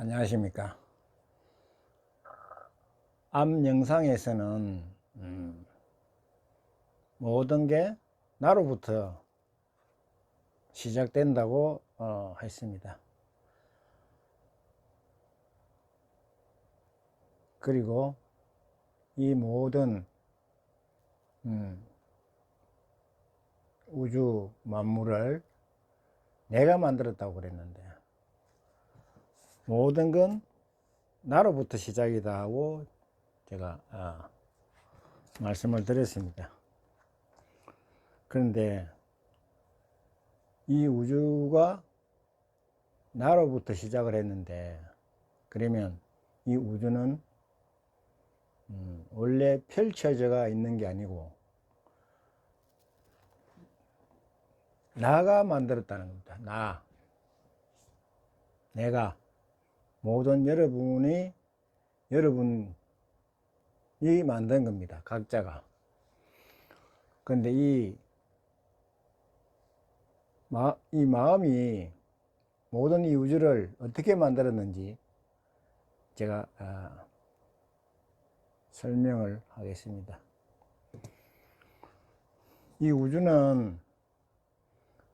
안녕하십니까. 앞 영상에서는 모든 게 나로부터 시작된다고 했습니다. 그리고 이 모든 우주 만물을 내가 만들었다고 그랬는데, 모든 건 나로부터 시작이다 하고 제가 말씀을 드렸습니다. 그런데 이 우주가 나로부터 시작을 했는데, 그러면 이 우주는 원래 펼쳐져가 있는 게 아니고 나가 만들었다는 겁니다. 내가, 모든 여러분이 만든 겁니다. 각자가. 그런데 이 마음이 모든 이 우주를 어떻게 만들었는지 제가 설명을 하겠습니다. 이 우주는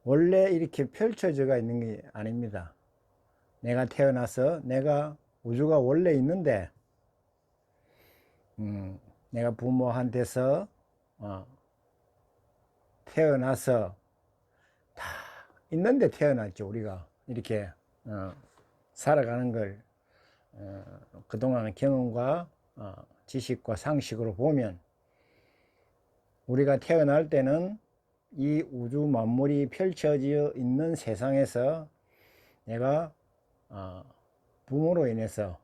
원래 이렇게 펼쳐져가 있는 게 아닙니다. 내가 태어나서 우주가 원래 있는데, 내가 부모한테서 태어나서 다 있는데 태어났죠. 우리가 이렇게 살아가는 걸 그동안 경험과 지식과 상식으로 보면, 우리가 태어날 때는 이 우주 만물이 펼쳐져 있는 세상에서 내가 부모로 인해서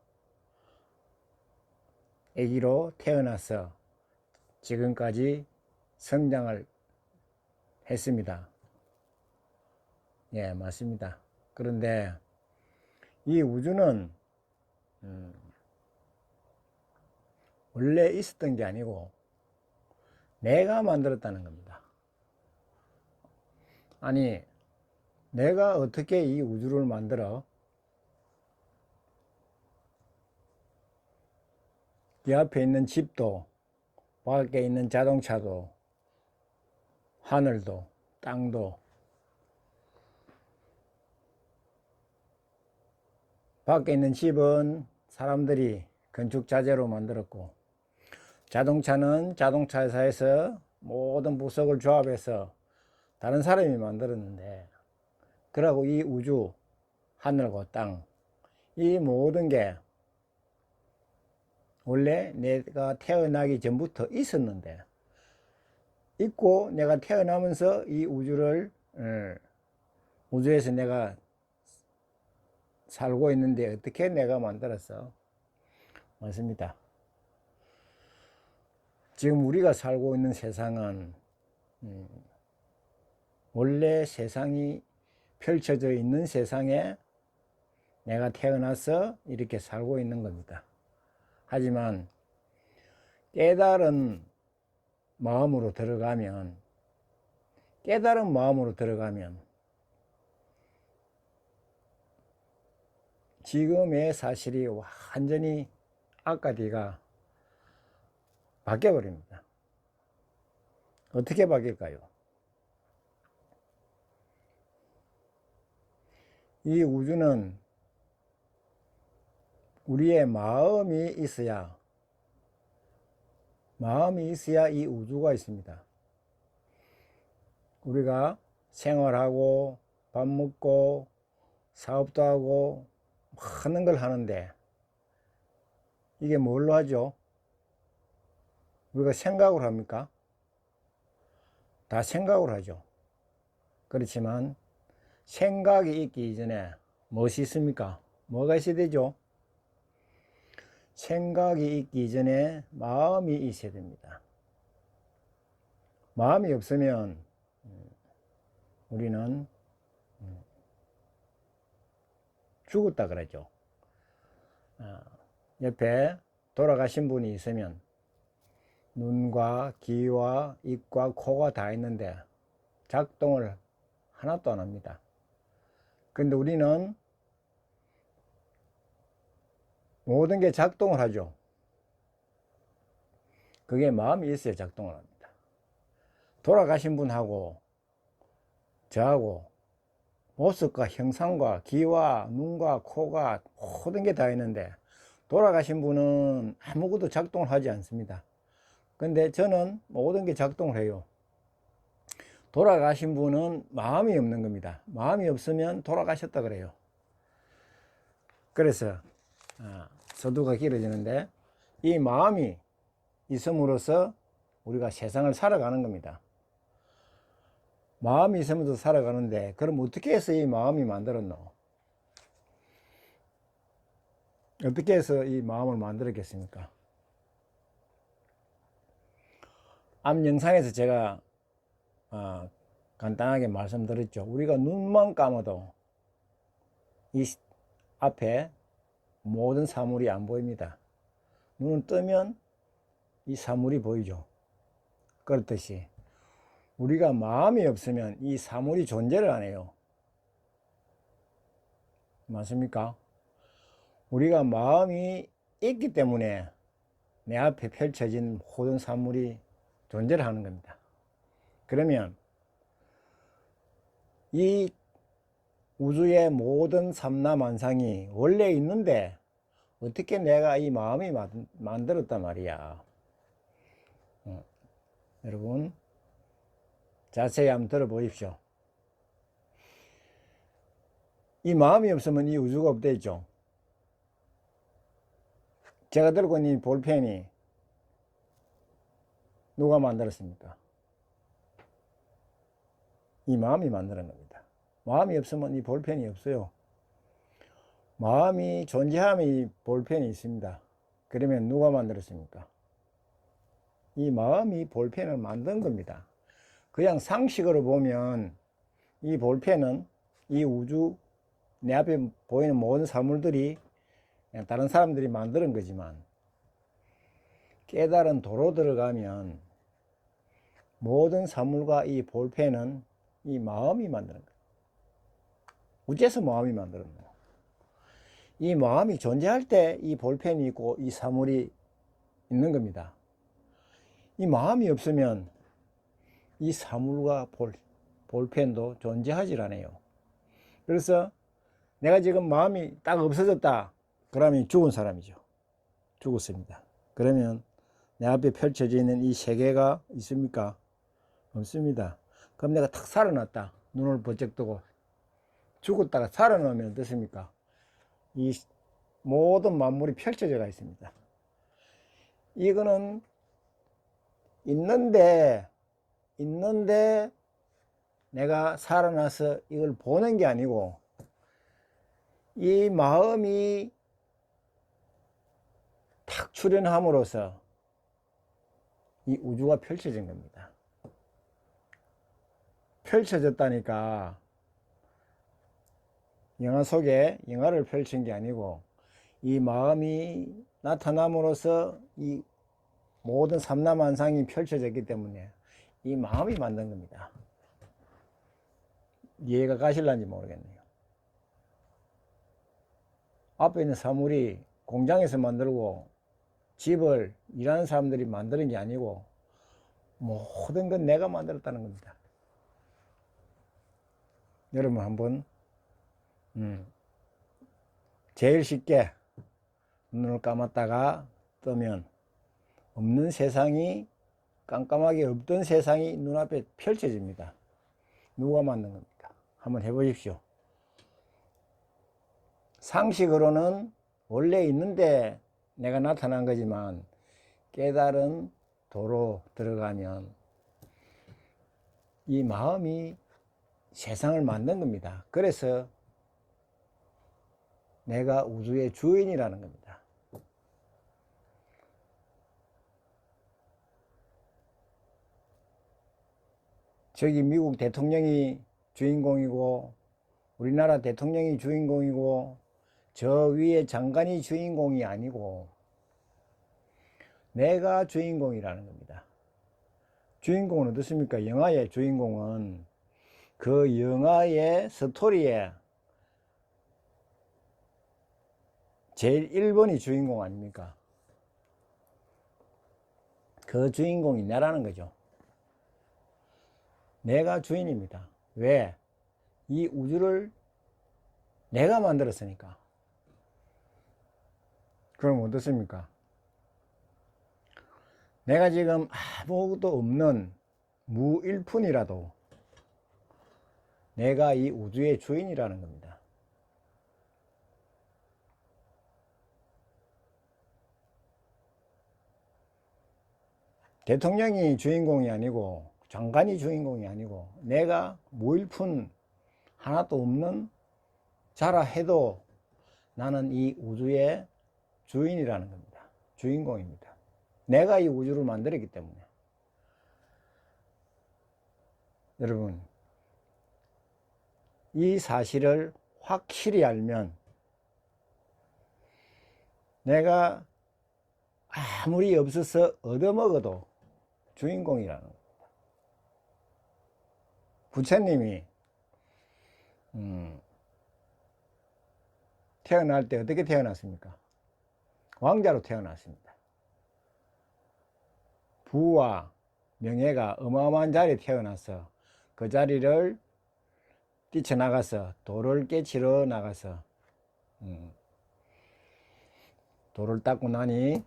아기로 태어나서 지금까지 성장을 했습니다. 예, 맞습니다. 그런데 이 우주는 원래 있었던 게 아니고 내가 만들었다는 겁니다. 아니, 내가 어떻게 이 우주를 만들어? 이 앞에 있는 집도, 밖에 있는 자동차도, 하늘도, 땅도, 밖에 있는 집은 사람들이 건축 자재로 만들었고, 자동차는 자동차 회사에서 모든 부속을 조합해서 다른 사람이 만들었는데, 그러고 이 우주, 하늘과 땅, 이 모든 게 원래 내가 태어나기 전부터 있었는데, 있고 내가 태어나면서 이 우주에서 내가 살고 있는데 어떻게 내가 만들었어? 맞습니다. 지금 우리가 살고 있는 세상은 원래 세상이 펼쳐져 있는 세상에 내가 태어나서 이렇게 살고 있는 겁니다. 하지만 깨달은 마음으로 들어가면 지금의 사실이 완전히 아까디가 바뀌어 버립니다. 어떻게 바뀔까요? 이 우주는 우리의 마음이 있어야 이 우주가 있습니다. 우리가 생활하고 밥 먹고 사업도 하고 많은 걸 하는데, 이게 뭘로 하죠? 우리가 생각으로 합니까? 다 생각으로 하죠. 그렇지만 생각이 있기 이전에 무엇이 있습니까? 뭐가 있어야 되죠? 생각이 있기 이전에 마음이 있어야 됩니다. 마음이 없으면 우리는 죽었다 그러죠. 옆에 돌아가신 분이 있으면 눈과 귀와 입과 코가 다 있는데 작동을 하나도 안 합니다. 그런데 우리는 모든 게 작동을 하죠. 그게 마음이 있어야 작동을 합니다. 돌아가신 분하고 저하고 모습과 형상과 귀와 눈과 코가 모든 게 다 있는데 돌아가신 분은 아무것도 작동을 하지 않습니다. 근데 저는 모든 게 작동을 해요. 돌아가신 분은 마음이 없는 겁니다. 마음이 없으면 돌아가셨다 그래요. 그래서 서두가 길어지는데 이 마음이 있음으로써 우리가 세상을 살아가는 겁니다. 마음이 있으면서 살아가는데 그럼 어떻게 해서 이 마음이 만들었노? 어떻게 해서 이 마음을 만들었겠습니까? 앞 영상에서 제가 간단하게 말씀드렸죠. 우리가 눈만 감아도 이 앞에 모든 사물이 안 보입니다. 눈을 뜨면 이 사물이 보이죠. 그렇듯이 우리가 마음이 없으면 이 사물이 존재를 안 해요. 맞습니까? 우리가 마음이 있기 때문에 내 앞에 펼쳐진 모든 사물이 존재를 하는 겁니다. 그러면 이 우주의 모든 삼라만상이 원래 있는데 어떻게 내가 이 마음이 만들었단 말이야. 여러분 자세히 한번 들어보십시오. 이 마음이 없으면 이 우주가 없대죠. 제가 들고 있는 이 볼펜이 누가 만들었습니까? 이 마음이 만드는 겁니다. 마음이 없으면 이 볼펜이 없어요. 마음이 존재하면 이 볼펜이 있습니다. 그러면 누가 만들었습니까? 이 마음이 볼펜을 만든 겁니다. 그냥 상식으로 보면 이 볼펜은 이 우주 내 앞에 보이는 모든 사물들이 그냥 다른 사람들이 만드는 거지만 깨달은 도로 들어가면 모든 사물과 이 볼펜은 이 마음이 만드는 거예요. 어째서 마음이 만드는 거예요? 이 마음이 존재할 때 이 볼펜이 있고 이 사물이 있는 겁니다. 이 마음이 없으면 이 사물과 볼펜도 존재하지 않아요. 그래서 내가 지금 마음이 딱 없어졌다 그러면 죽은 사람이죠. 죽었습니다. 그러면 내 앞에 펼쳐져 있는 이 세계가 있습니까? 없습니다. 그럼 내가 탁 살아났다. 눈을 번쩍 뜨고 죽었다가 살아나면 어떻습니까? 이 모든 만물이 펼쳐져가 있습니다. 이거는 있는데 내가 살아나서 이걸 보는 게 아니고 이 마음이 탁 출현함으로써 이 우주가 펼쳐진 겁니다. 펼쳐졌다니까 영화 속에 영화를 펼친 게 아니고 이 마음이 나타남으로써 이 모든 삼라만상이 펼쳐졌기 때문에 이 마음이 만든 겁니다. 이해가 가실런지 모르겠네요. 앞에 있는 사물이 공장에서 만들고 집을 일하는 사람들이 만드는 게 아니고 모든 건 내가 만들었다는 겁니다. 여러분 한번 제일 쉽게 눈을 감았다가 뜨면 없는 세상이 깜깜하게 없던 세상이 눈앞에 펼쳐집니다. 누가 만든 겁니까? 한번 해보십시오. 상식으로는 원래 있는데 내가 나타난 거지만 깨달은 도로 들어가면 이 마음이 세상을 만든 겁니다. 그래서 내가 우주의 주인이라는 겁니다. 저기 미국 대통령이 주인공이고 우리나라 대통령이 주인공이고 저 위에 장관이 주인공이 아니고 내가 주인공이라는 겁니다. 주인공은 어떻습니까? 영화의 주인공은 그 영화의 스토리에 제일 1번이 주인공 아닙니까? 그 주인공이 나라는 거죠. 내가 주인입니다. 왜? 이 우주를 내가 만들었으니까. 그럼 어떻습니까? 내가 지금 아무것도 없는 무일푼이라도 내가 이 우주의 주인이라는 겁니다. 대통령이 주인공이 아니고 장관이 주인공이 아니고 내가 무일푼 하나도 없는 자라 해도 나는 이 우주의 주인이라는 겁니다. 주인공입니다. 내가 이 우주를 만들었기 때문에. 여러분, 이 사실을 확실히 알면 내가 아무리 없어서 얻어먹어도 주인공이라는 겁니다. 부처님이 태어날 때 어떻게 태어났습니까? 왕자로 태어났습니다. 부와 명예가 어마어마한 자리에 태어나서 그 자리를 뛰쳐나가서 돌을 깨치러 나가서 돌을 닦고 나니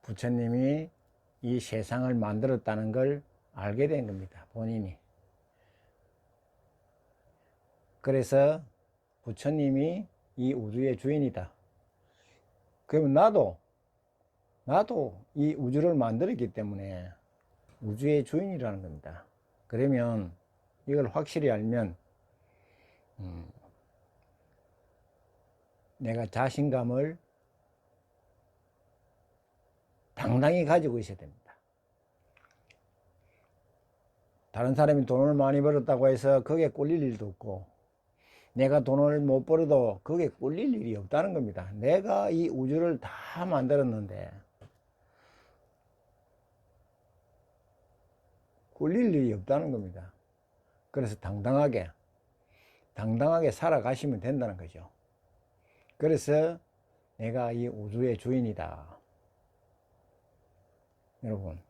부처님이 이 세상을 만들었다는 걸 알게 된 겁니다. 본인이. 그래서 부처님이 이 우주의 주인이다. 그러면 나도 이 우주를 만들었기 때문에 우주의 주인이라는 겁니다. 그러면 이걸 확실히 알면 내가 자신감을 당당히 가지고 있어야 됩니다. 다른 사람이 돈을 많이 벌었다고 해서 거기에 꿀릴 일도 없고 내가 돈을 못 벌어도 거기에 꿀릴 일이 없다는 겁니다. 내가 이 우주를 다 만들었는데 꿀릴 일이 없다는 겁니다. 그래서 당당하게 살아가시면 된다는 거죠. 그래서 내가 이 우주의 주인이다. 여러분,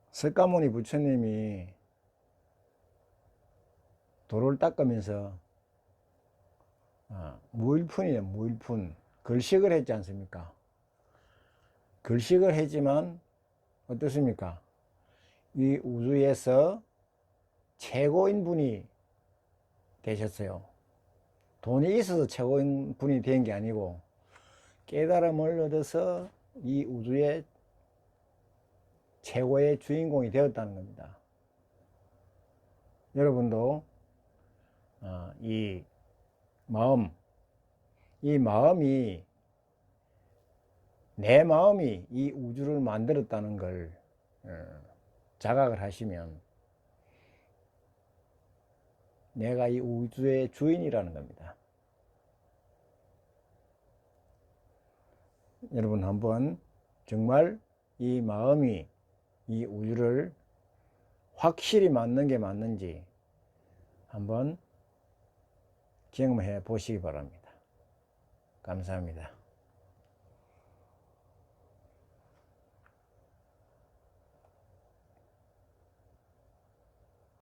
석가모니 부처님이 돌을 닦으면서 무일푼이에요. 무일푼. 글식을 했지 않습니까? 글식을 했지만 어떻습니까? 이 우주에서 최고인 분이 되셨어요. 돈이 있어서 최고인 분이 된 게 아니고 깨달음을 얻어서 이 우주의 최고의 주인공이 되었다는 겁니다. 여러분도 이 마음이 내 마음이 이 우주를 만들었다는 걸 자각을 하시면 내가 이 우주의 주인이라는 겁니다. 여러분 한번 정말 이 마음이 이 우주를 확실히 만든 게 맞는지 한번 경험해 보시기 바랍니다. 감사합니다.